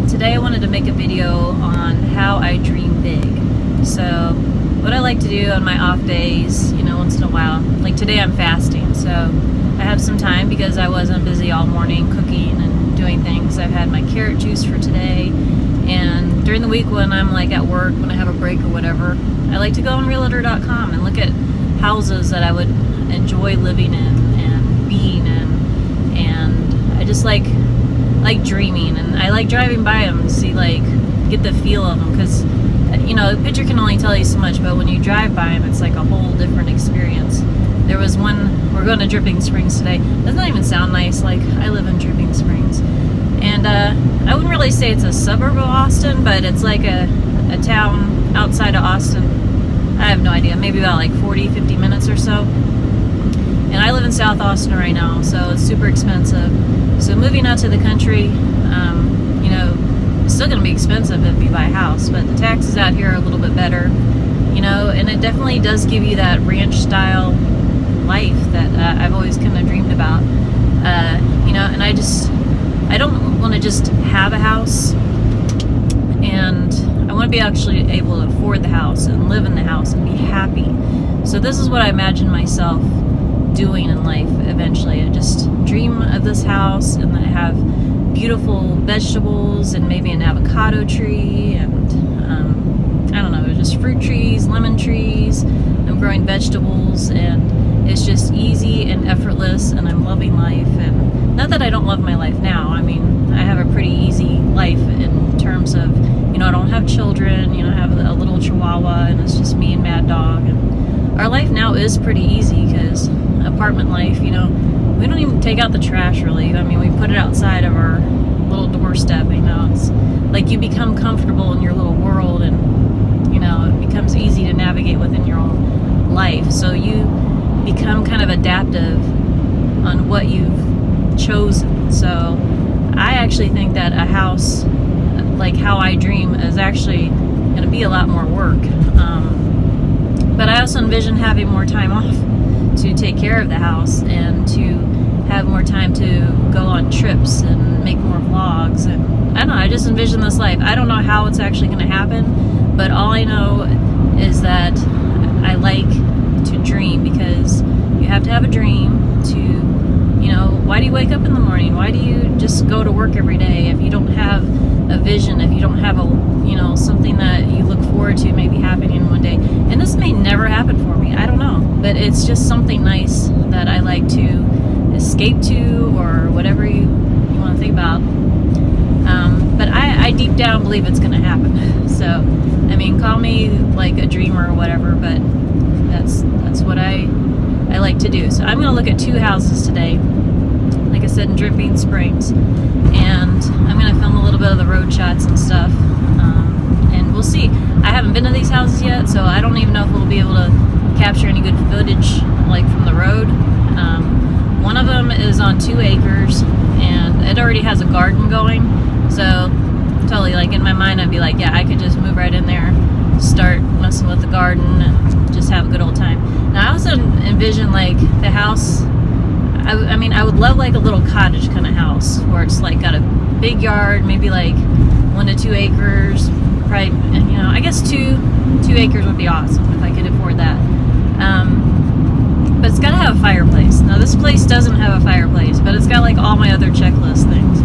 Today I wanted to make a video on how I dream big. So what I like to do on my off days, once in a while, like today I'm fasting, so I have some time because I wasn't busy all morning cooking and doing things. I've had my carrot juice for today, and during the week when I'm like at work, when I have a break or whatever, I like to go on realtor.com and look at houses that I would enjoy living in and being in, and I just like dreaming, and I like driving by them to see, get the feel of them, because a picture can only tell you so much, but when you drive by them, it's like a whole different experience. There was one, we're going to Dripping Springs today. Doesn't that even sound nice? Like, I live in Dripping Springs, and I wouldn't really say it's a suburb of Austin, but it's like a town outside of Austin. I have no idea, maybe about 40-50 minutes or so. And I live in South Austin right now, so it's super expensive. So moving out to the country, it's still going to be expensive if you buy a house, but the taxes out here are a little bit better, and it definitely does give you that ranch style life that I've always kind of dreamed about, and I don't want to just have a house, and I want to be actually able to afford the house and live in the house and be happy. So this is what I imagine myself doing in life eventually. I just dream of this house, and I have beautiful vegetables and maybe an avocado tree, and I don't know, just fruit trees, lemon trees. I'm growing vegetables, and it's just easy and effortless, and I'm loving life. And not that I don't love my life now. I mean, I have a pretty easy life in terms of, I don't have children, I have a little chihuahua, and it's just me and Mad Dog. And our life now is pretty easy because apartment life, we don't even take out the trash really. I mean, we put it outside of our little doorstep, it's like you become comfortable in your little world, and it becomes easy to navigate within your own life. So you become kind of adaptive on what you've chosen. So I actually think that a house like how I dream is actually going to be a lot more work. But I also envision having more time off to take care of the house, and to have more time to go on trips and make more vlogs. And I don't know, I just envision this life. I don't know how it's actually going to happen, but all I know is that I like to dream, because you have to have a dream to, why do you wake up in the morning? Why do you just go to work every day if you don't have a vision, if you don't have something that you look forward to maybe happening one day? And this may never happen for me, I don't know, but it's just something nice that I like to escape to, or whatever you want to think about. But I deep down believe it's going to happen. So, I mean, call me like a dreamer or whatever, but that's what I like to do. So I'm going to look at two houses today, like I said, in Dripping Springs, and I'm going to film a little bit of the road shots and stuff, and we'll see. I haven't been to these houses yet, so I don't even know if we'll be able to capture any good footage from the road. One of them is on 2 acres, and it already has a garden going, so totally, in my mind, I'd be like, yeah, I could just move right in there, start messing with the garden, and just have a good old time. Now I also envision the house, I would love a little cottage kind of house, where it's got a big yard, maybe 1 to 2 acres, probably, I guess 2 acres would be awesome if I could afford that. But it's got to have a fireplace. Now this place doesn't have a fireplace, but it's got all my other checklist things.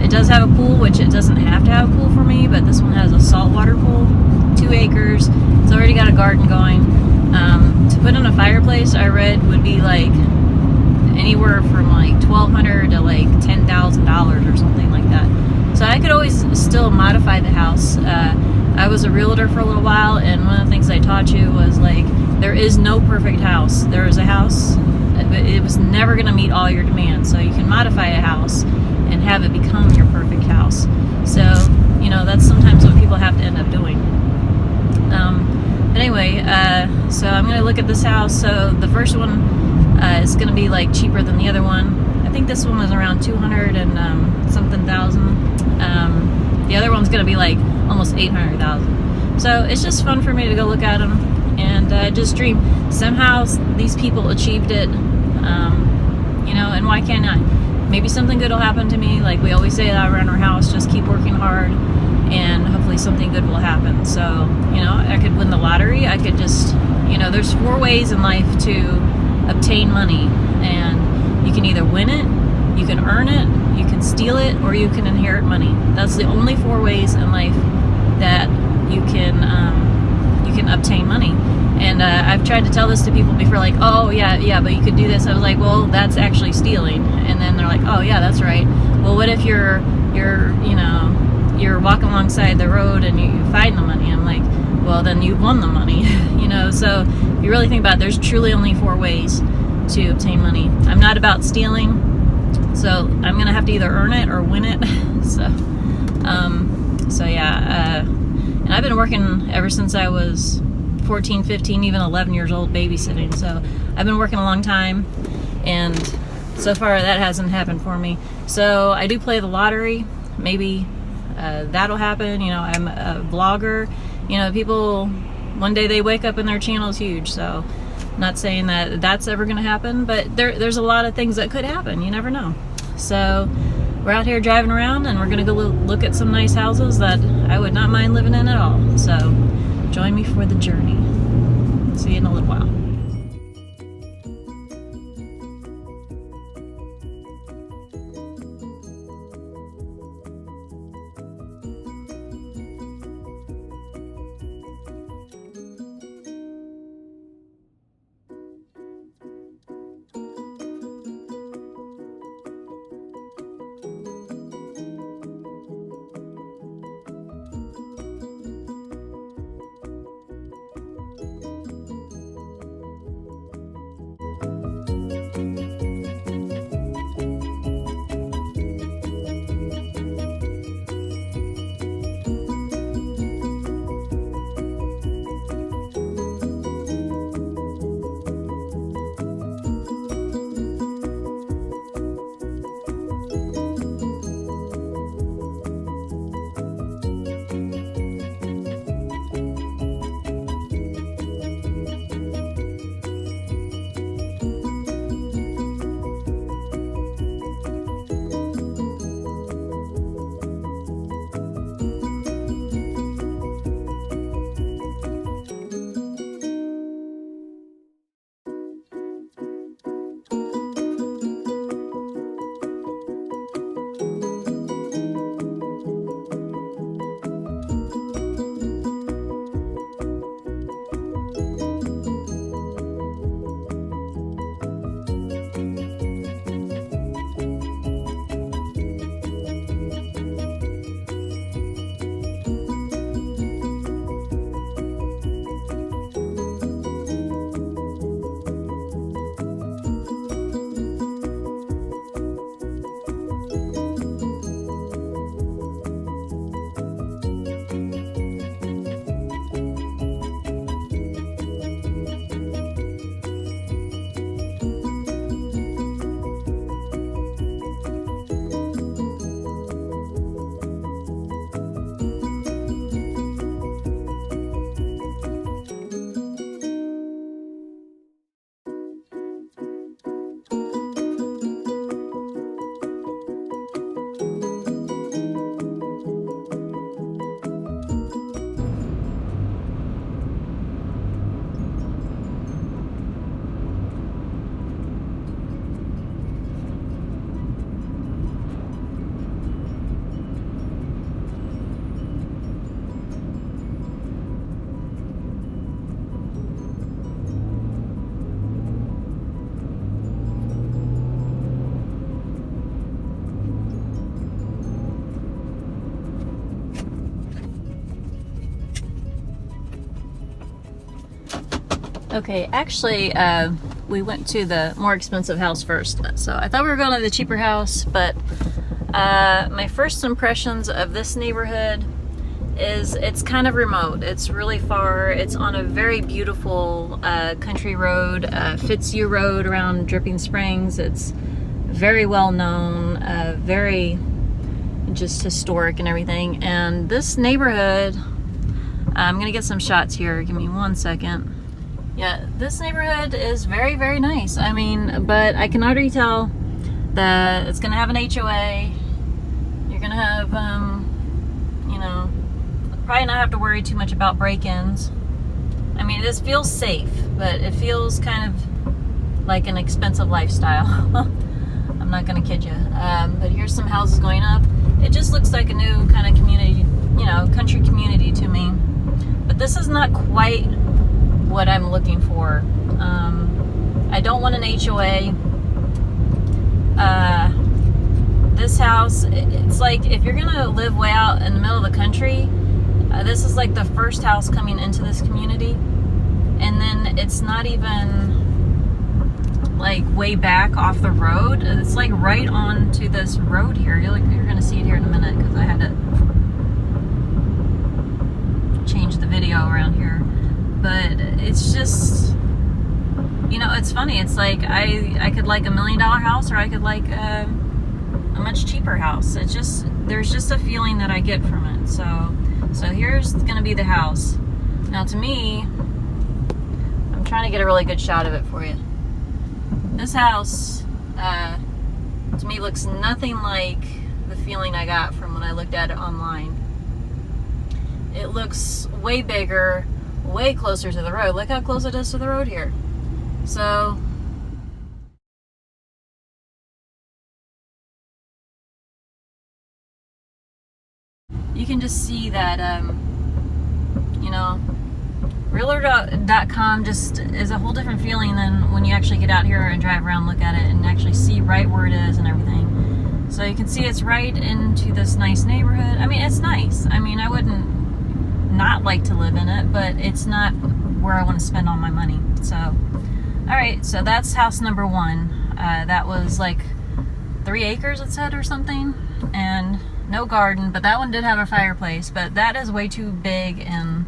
It does have a pool, which it doesn't have to have a pool for me, but this one has a saltwater pool, 2 acres. It's already got a garden going. To put in a fireplace, I read, would be anywhere from $1,200 to $10,000 or something like that. So I could always still modify the house. I was a realtor for a little while, and one of the things I taught you was there is no perfect house. There is a house, but it was never going to meet all your demands. So you can modify a house and have it become your perfect house. So that's sometimes what people have to end up doing. Anyway, so I'm going to look at this house. So the first one is going to be cheaper than the other one. I think this one was around 200 and something thousand. The other one's going to be almost 800,000. So it's just fun for me to go look at them and just dream. Somehow these people achieved it, and why can't I? maybe something good will happen to me. Like we always say that around our house, just keep working hard and hopefully something good will happen. So, you know, I could win the lottery. I could just, you know, there's 4 ways in life to obtain money, and you can either win it, you can earn it, you can steal it, or you can inherit money. That's the only 4 ways in life that you can obtain money. And I've tried to tell this to people before, like, oh yeah, but you could do this. I was like, well, that's actually stealing. And then they're like, oh yeah, that's right. Well, what if you're walking alongside the road and you find the money? I'm like, well, then you've won the money. You know, so if you really think about it, there's truly only 4 ways to obtain money. I'm not about stealing, so I'm gonna have to either earn it or win it. So yeah, and I've been working ever since I was 14, 15, even 11 years old, babysitting. So I've been working a long time, and so far that hasn't happened for me. So I do play the lottery. Maybe that'll happen. You know, I'm a vlogger. You know, people, one day they wake up and their channel's huge. So not saying that that's ever going to happen, but there's a lot of things that could happen. You never know. So we're out here driving around, and we're going to go look at some nice houses that I would not mind living in at all. So join me for the journey. See you in a little while. Okay, actually, we went to the more expensive house first. So I thought we were going to the cheaper house, but my first impressions of this neighborhood is it's kind of remote. It's really far. It's on a very beautiful country road, Fitzhugh Road around Dripping Springs. It's very well known, very just historic and everything. And this neighborhood, I'm gonna get some shots here. Give me 1 second. Yeah, this neighborhood is very, very nice. I mean, but I can already tell that it's going to have an HOA. You're going to have, you know, probably not have to worry too much about break-ins. I mean, this feels safe, but it feels kind of like an expensive lifestyle. I'm not going to kid you. But here's some houses going up. It just looks like a new kind of community, you know, country community to me. But this is not quite what I'm looking for. I don't want an HOA. This house, it's like if you're going to live way out in the middle of the country, this is like the first house coming into this community. And then it's not even like way back off the road. It's like right onto this road here. You're going to see it here in a minute because I had to change the video around here. But it's just, you know, it's funny. It's like I could like $1 million house, or I could like a much cheaper house. It's just, there's just a feeling that I get from it. So here's going to be the house. Now to me, I'm trying to get a really good shot of it for you. This house, to me, looks nothing like the feeling I got from when I looked at it online. It looks way bigger, way closer to the road. Look how close it is to the road here. So, you can just see that, you know, Realtor.com just is a whole different feeling than when you actually get out here and drive around, look at it, and actually see right where it is and everything. So you can see it's right into this nice neighborhood. I mean, it's nice. I mean, I wouldn't not like to live in it, but it's not where I want to spend all my money. So, all right, so that's house number 1. That was like 3 acres, it said, or something, and no garden, but that one did have a fireplace, but that is way too big, and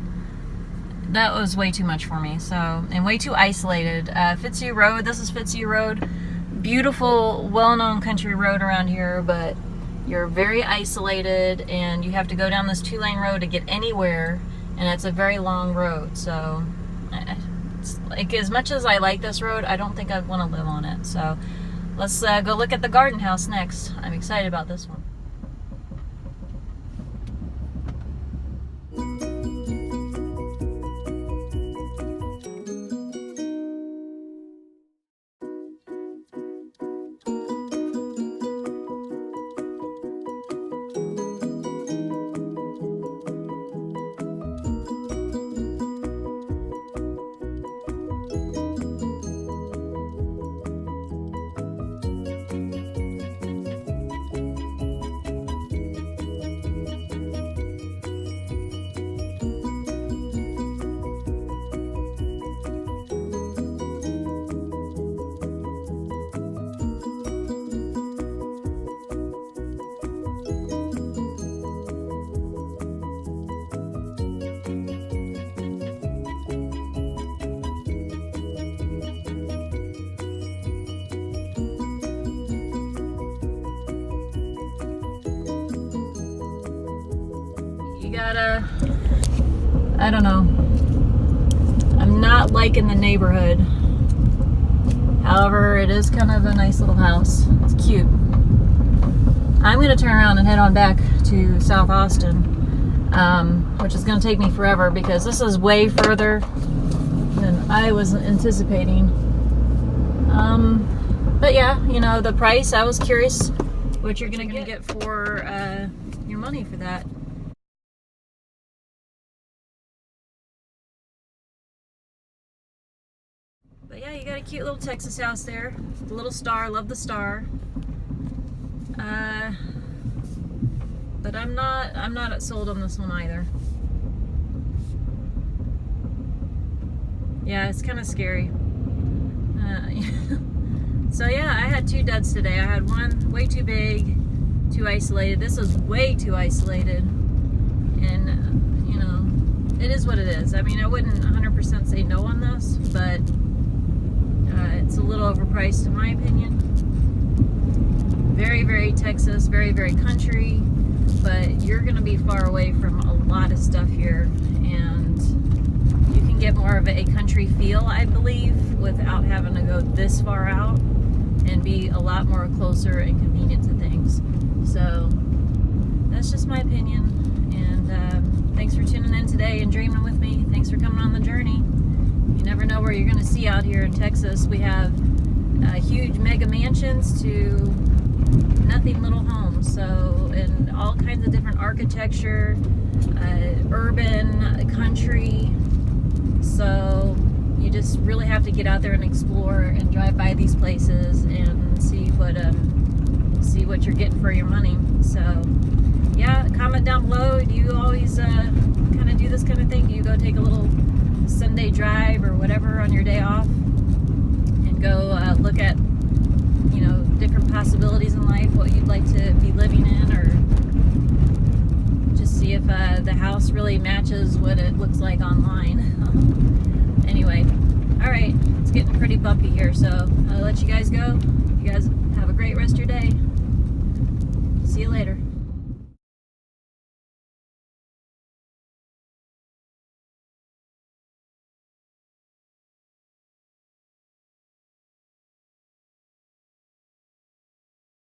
that was way too much for me. So, and way too isolated. Fitzhugh Road, this is Fitzhugh Road. Beautiful, well-known country road around here, but you're very isolated, and you have to go down this 2-lane road to get anywhere, and it's a very long road. So, it's like, as much as I like this road, I don't think I'd want to live on it. So, let's go look at the garden house next. I'm excited about this one. Gotta, I don't know, I'm not liking the neighborhood. However, it is kind of a nice little house. It's cute. I'm gonna turn around and head on back to South Austin, which is gonna take me forever because this is way further than I was anticipating. But yeah, you know, the price, I was curious what you're gonna get for your money for that. But yeah, you got a cute little Texas house there. The little star, love the star. But I'm not sold on this one either. Yeah, it's kind of scary. So yeah, I had 2 duds today. I had one way too big, too isolated. This was way too isolated. And, you know, it is what it is. I mean, I wouldn't 100% say no on this, but it's a little overpriced in my opinion. Very, very Texas, very, very country, but you're going to be far away from a lot of stuff here, and you can get more of a country feel, I believe, without having to go this far out. and be a lot more closer and convenient to things. So that's just my opinion. And thanks for tuning in today and dreaming with me. Thanks for coming on the journey. You never know where you're going to see out here in Texas. We have huge mega mansions to nothing little homes. So, and all kinds of different architecture, urban, country. So you just really have to get out there and explore and drive by these places and see what you're getting for your money. So yeah, comment down below. Do you always kind of do this kind of thing? Do you go take a little Sunday drive or whatever on your day off and go look at, you know, different possibilities in life, what you'd like to be living in, or just see if the house really matches what it looks like online? Anyway, all right, it's getting pretty bumpy here, so I'll let you guys go. You guys have a great rest of your day. See you later.